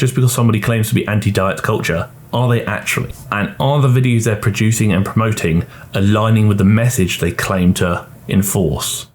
just because somebody claims to be anti-diet culture, are they actually? And are the videos they're producing and promoting aligning with the message they claim to enforce?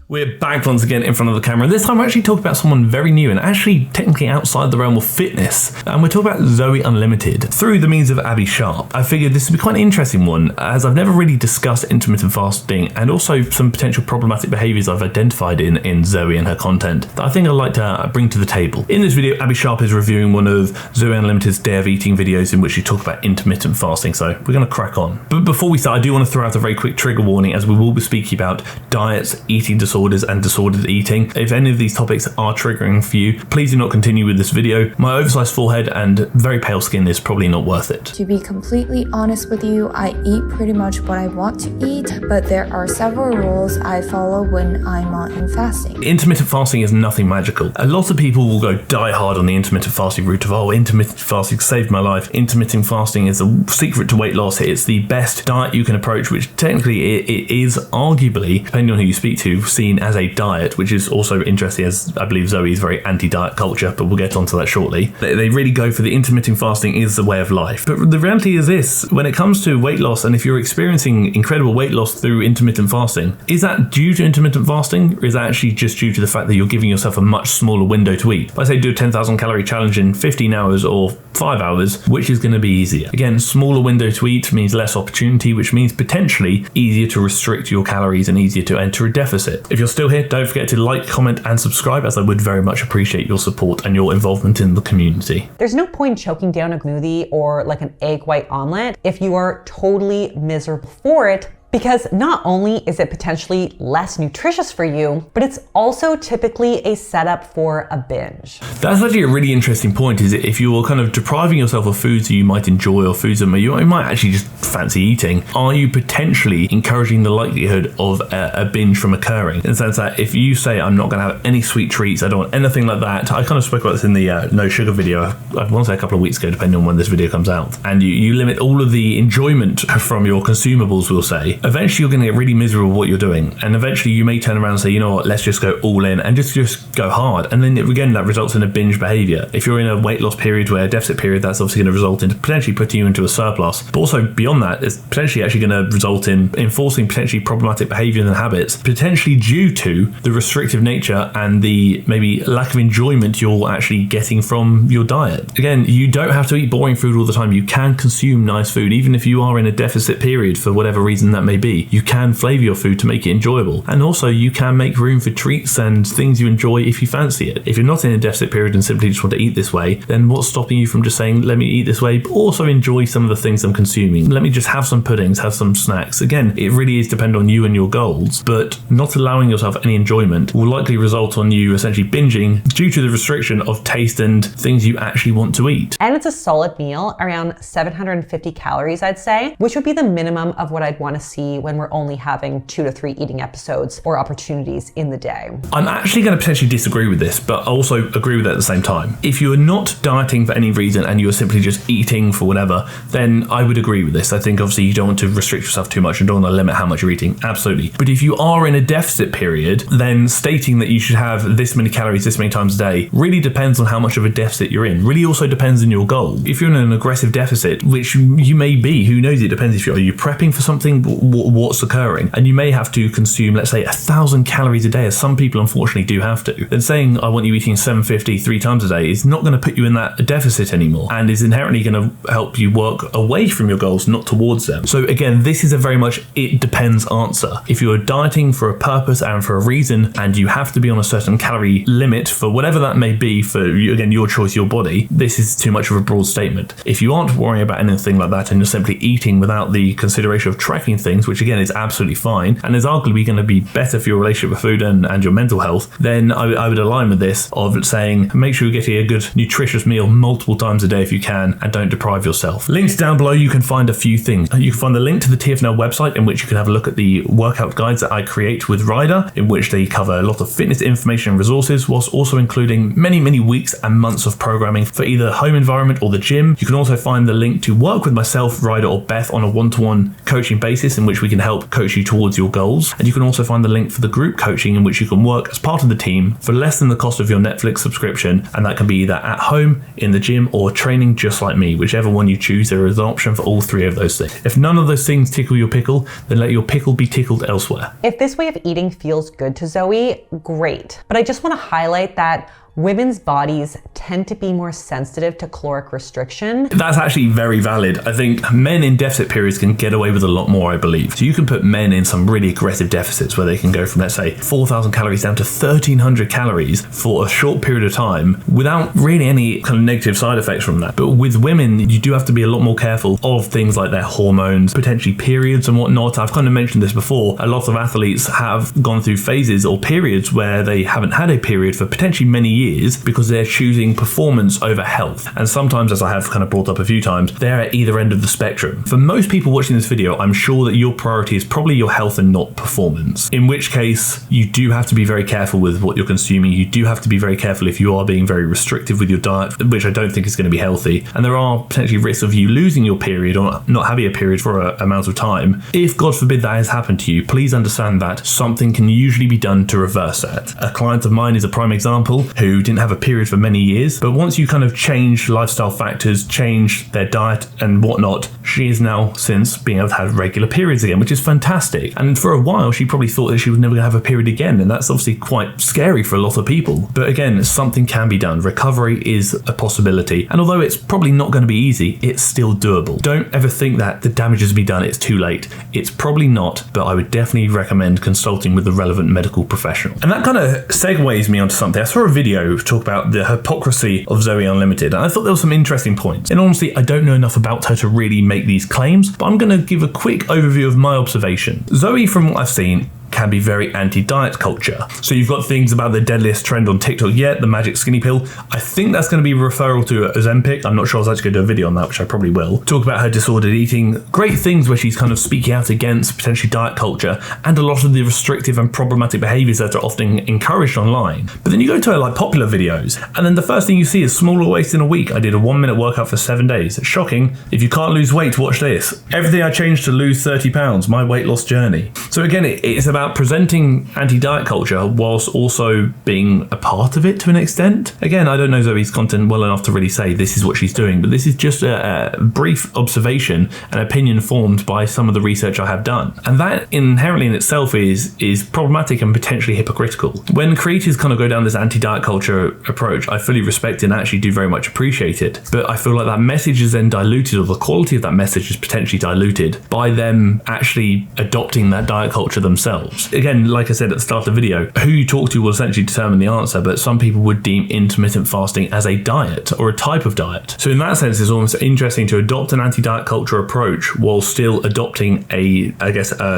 We're back once again in front of the camera, and this time we're actually talking about someone very new and actually technically outside the realm of fitness. And we're talking about Zoe Unlimited through the means of Abbey Sharp. I figured this would be quite an interesting one, as I've never really discussed intermittent fasting and also some potential problematic behaviours I've identified in Zoe and her content that I think I'd like to bring to the table. In this video, Abbey Sharp is reviewing one of Zoe Unlimited's Day of Eating videos in which she talks about intermittent fasting, so we're going to crack on. But before we start, I do want to throw out a very quick trigger warning, as we will be speaking about diets, eating disorders, and disordered eating. If any of these topics are triggering for you, please do not continue with this video. My oversized forehead and very pale skin is probably not worth it. To be completely honest with you, I eat pretty much what I want to eat, but there are several rules I follow when I'm in fasting. Intermittent fasting is nothing magical. A lot of people will go die hard on the intermittent fasting route of, oh, intermittent fasting saved my life. Intermittent fasting is the secret to weight loss. It's the best diet you can approach, which technically it is arguably, depending on who you speak to, seen as a diet, which is also interesting, as I believe Zoe is very anti-diet culture, but we'll get onto that shortly. They really go for the intermittent fasting is the way of life. But the reality is this, when it comes to weight loss, and if you're experiencing incredible weight loss through intermittent fasting, is that due to intermittent fasting, or is that actually just due to the fact that you're giving yourself a much smaller window to eat? If I say do a 10,000 calorie challenge in 15 hours or 5 hours, which is going to be easier? Again, smaller window to eat means less opportunity, which means potentially easier to restrict your calories and easier to enter a deficit. If you're still here, don't forget to like, comment, and subscribe, as I would very much appreciate your support and your involvement in the community. There's no point choking down a smoothie or like an egg white omelet if you are totally miserable for it, because not only is it potentially less nutritious for you, but it's also typically a setup for a binge. That's actually a really interesting point, is if you're kind of depriving yourself of foods that you might enjoy or foods that you might actually just fancy eating, are you potentially encouraging the likelihood of a binge from occurring? In the sense that if you say, I'm not going to have any sweet treats, I don't want anything like that. I kind of spoke about this in the no sugar video, I want to say a couple of weeks ago, depending on when this video comes out. And you limit all of the enjoyment from your consumables, we'll say, eventually you're going to get really miserable with what you're doing, and eventually you may turn around and say, you know what, let's just go all in and just go hard, and then again that results in a binge behavior. If you're in a weight loss period, where a deficit period, that's obviously going to result in potentially putting you into a surplus, but also beyond that, it's potentially actually going to result in enforcing potentially problematic behaviors and habits, potentially due to the restrictive nature and the maybe lack of enjoyment you're actually getting from your diet. Again, you don't have to eat boring food all the time. You can consume nice food, even if you are in a deficit period for whatever reason that may be. You can flavor your food to make it enjoyable, and also you can make room for treats and things you enjoy if you fancy it. If you're not in a deficit period and simply just want to eat this way, then what's stopping you from just saying, let me eat this way, but also enjoy some of the things I'm consuming? Let me just have some puddings, have some snacks. Again, it really is dependent on you and your goals, but not allowing yourself any enjoyment will likely result on you essentially binging due to the restriction of taste and things you actually want to eat. And it's a solid meal, around 750 calories, I'd say, which would be the minimum of what I'd want to see when we're only having 2 to 3 eating episodes or opportunities in the day. I'm actually going to potentially disagree with this, but also agree with it at the same time. If you're not dieting for any reason and you're simply just eating for whatever, then I would agree with this. I think obviously you don't want to restrict yourself too much and don't want to limit how much you're eating, absolutely. But if you are in a deficit period, then stating that you should have this many calories this many times a day really depends on how much of a deficit you're in. Really also depends on your goal. If you're in an aggressive deficit, which you may be, who knows, it depends. If are you prepping for something, what's occurring, and you may have to consume, let's say, 1,000 calories a day, as some people unfortunately do have to, then saying I want you eating 750 3 times a day is not going to put you in that deficit anymore, and is inherently going to help you work away from your goals, not towards them. So again, this is a very much it depends answer. If you're dieting for a purpose and for a reason, and you have to be on a certain calorie limit for whatever that may be for you, again, your choice, your body, this is too much of a broad statement. If you aren't worrying about anything like that and you're simply eating without the consideration of tracking things, which again is absolutely fine and is arguably going to be better for your relationship with food and your mental health, then I would align with this of saying make sure you're getting a good nutritious meal multiple times a day if you can, and don't deprive yourself. Linked down below, you can find a few things. You can find the link to the TFNL website, in which you can have a look at the workout guides that I create with Ryder, in which they cover a lot of fitness information and resources, whilst also including many weeks and months of programming for either home environment or the gym. You can also find the link to work with myself, Ryder, or Beth on a one-to-one coaching basis, in in which we can help coach you towards your goals. And you can also find the link for the group coaching in which you can work as part of the team for less than the cost of your Netflix subscription. And that can be either at home, in the gym, or training just like me. Whichever one you choose, there is an option for all three of those things. If none of those things tickle your pickle, then let your pickle be tickled elsewhere. If this way of eating feels good to Zoe, great. But I just want to highlight that women's bodies tend to be more sensitive to caloric restriction. That's actually very valid. I think men in deficit periods can get away with a lot more, I believe. So you can put men in some really aggressive deficits where they can go from, let's say, 4,000 calories down to 1,300 calories for a short period of time without really any kind of negative side effects from that. But with women, you do have to be a lot more careful of things like their hormones, potentially periods and whatnot. I've kind of mentioned this before. A lot of athletes have gone through phases or periods where they haven't had a period for potentially many years because they're choosing performance over health. And sometimes, as I have kind of brought up a few times, they're at either end of the spectrum. For most people watching this video, I'm sure that your priority is probably your health and not performance. In which case, you do have to be very careful with what you're consuming. You do have to be very careful if you are being very restrictive with your diet, which I don't think is going to be healthy. And there are potentially risks of you losing your period or not having a period for an amount of time. If, God forbid, that has happened to you, please understand that something can usually be done to reverse that. A client of mine is a prime example who didn't have a period for many years, but once you kind of change lifestyle factors, change their diet and whatnot, she is now since being able to have regular periods again, which is fantastic. And for a while, she probably thought that she was never going to have a period again, and that's obviously quite scary for a lot of people. But again, something can be done. Recovery is a possibility, and although it's probably not going to be easy, it's still doable. Don't ever think that the damage has been done, it's too late. It's probably not, but I would definitely recommend consulting with the relevant medical professional. And that kind of segues me onto something. I saw a video talk about the hypocrisy of Zoe Unlimited, and I thought there were some interesting points. And honestly, I don't know enough about her to really make these claims, but I'm going to give a quick overview of my observation. Zoe, from what I've seen, can be very anti-diet culture. So you've got things about the deadliest trend on TikTok yet, the magic skinny pill. I think that's going to be a referral to Ozempic. I'm not sure I was actually going to do a video on that, which I probably will. Talk about her disordered eating. Great things where she's kind of speaking out against potentially diet culture and a lot of the restrictive and problematic behaviors that are often encouraged online. But then you go to her like popular videos, and then the first thing you see is smaller waist in a week. I did a 1-minute workout for 7 days. Shocking. If you can't lose weight, watch this. Everything I changed to lose 30 pounds, my weight loss journey. So again, it's about presenting anti-diet culture whilst also being a part of it to an extent. Again, I don't know Zoe's content well enough to really say this is what she's doing, but this is just a brief observation and opinion formed by some of the research I have done. And that inherently in itself is problematic and potentially hypocritical. When creators kind of go down this anti-diet culture approach, I fully respect it and actually do very much appreciate it. But I feel like that message is then diluted, or the quality of that message is potentially diluted by them actually adopting that diet culture themselves. Again, like I said at the start of the video, who you talk to will essentially determine the answer, but some people would deem intermittent fasting as a diet or a type of diet. So in that sense, it's almost interesting to adopt an anti-diet culture approach while still adopting a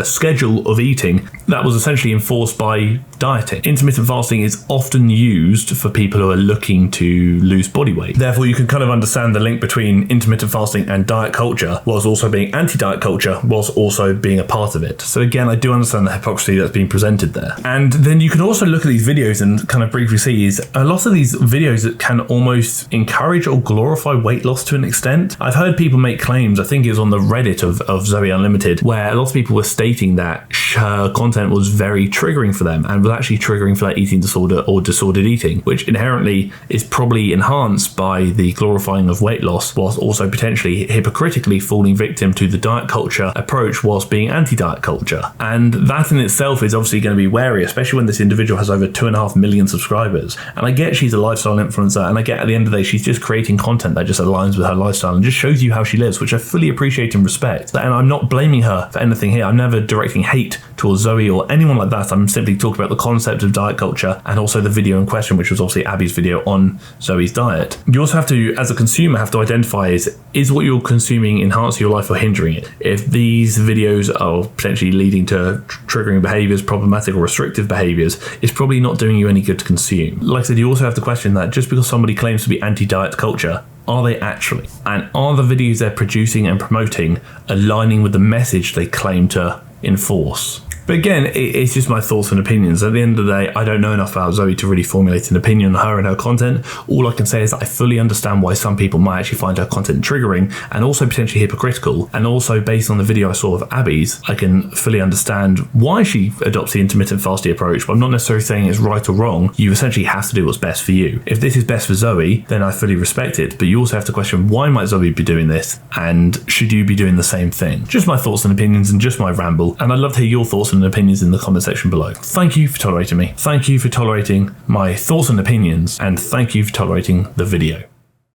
schedule of eating that was essentially enforced by dieting. Intermittent fasting is often used for people who are looking to lose body weight. Therefore, you can kind of understand the link between intermittent fasting and diet culture, whilst also being anti-diet culture, whilst also being a part of it. So again, I do understand the hypocrisy that's being presented there. And then you can also look at these videos and kind of briefly see is a lot of these videos that can almost encourage or glorify weight loss to an extent. I've heard people make claims, I think it was on the Reddit of Zoe Unlimited, where a lot of people were stating that her content was very triggering for them and was actually triggering for that eating disorder or disordered eating, which inherently is probably enhanced by the glorifying of weight loss, whilst also potentially hypocritically falling victim to the diet culture approach whilst being anti-diet culture. And that in itself is obviously going to be wary, especially when this individual has over 2.5 million subscribers. And I get she's a lifestyle influencer, and I get at the end of the day she's just creating content that just aligns with her lifestyle and just shows you how she lives, which I fully appreciate and respect. And I'm not blaming her for anything here. I'm never directing hate towards Zoe or anyone like that. I'm simply talking about the concept of diet culture and also the video in question, which was obviously Abby's video on Zoe's diet. You also have to, as a consumer, have to identify is what you're consuming enhancing your life or hindering it? If these videos are potentially leading to triggering behaviors, problematic or restrictive behaviors, it's probably not doing you any good to consume. Like I said, you also have to question that just because somebody claims to be anti-diet culture, are they actually? And are the videos they're producing and promoting aligning with the message they claim to enforce? But again, it's just my thoughts and opinions. At the end of the day, I don't know enough about Zoe to really formulate an opinion on her and her content. All I can say is that I fully understand why some people might actually find her content triggering and also potentially hypocritical. And also based on the video I saw of Abby's, I can fully understand why she adopts the intermittent fasting approach, but I'm not necessarily saying it's right or wrong. You essentially have to do what's best for you. If this is best for Zoe, then I fully respect it, but you also have to question, why might Zoe be doing this, and should you be doing the same thing? Just my thoughts and opinions and just my ramble, and I'd love to hear your thoughts and opinions in the comment section below. Thank you for tolerating me. Thank you for tolerating my thoughts and opinions, and thank you for tolerating the video.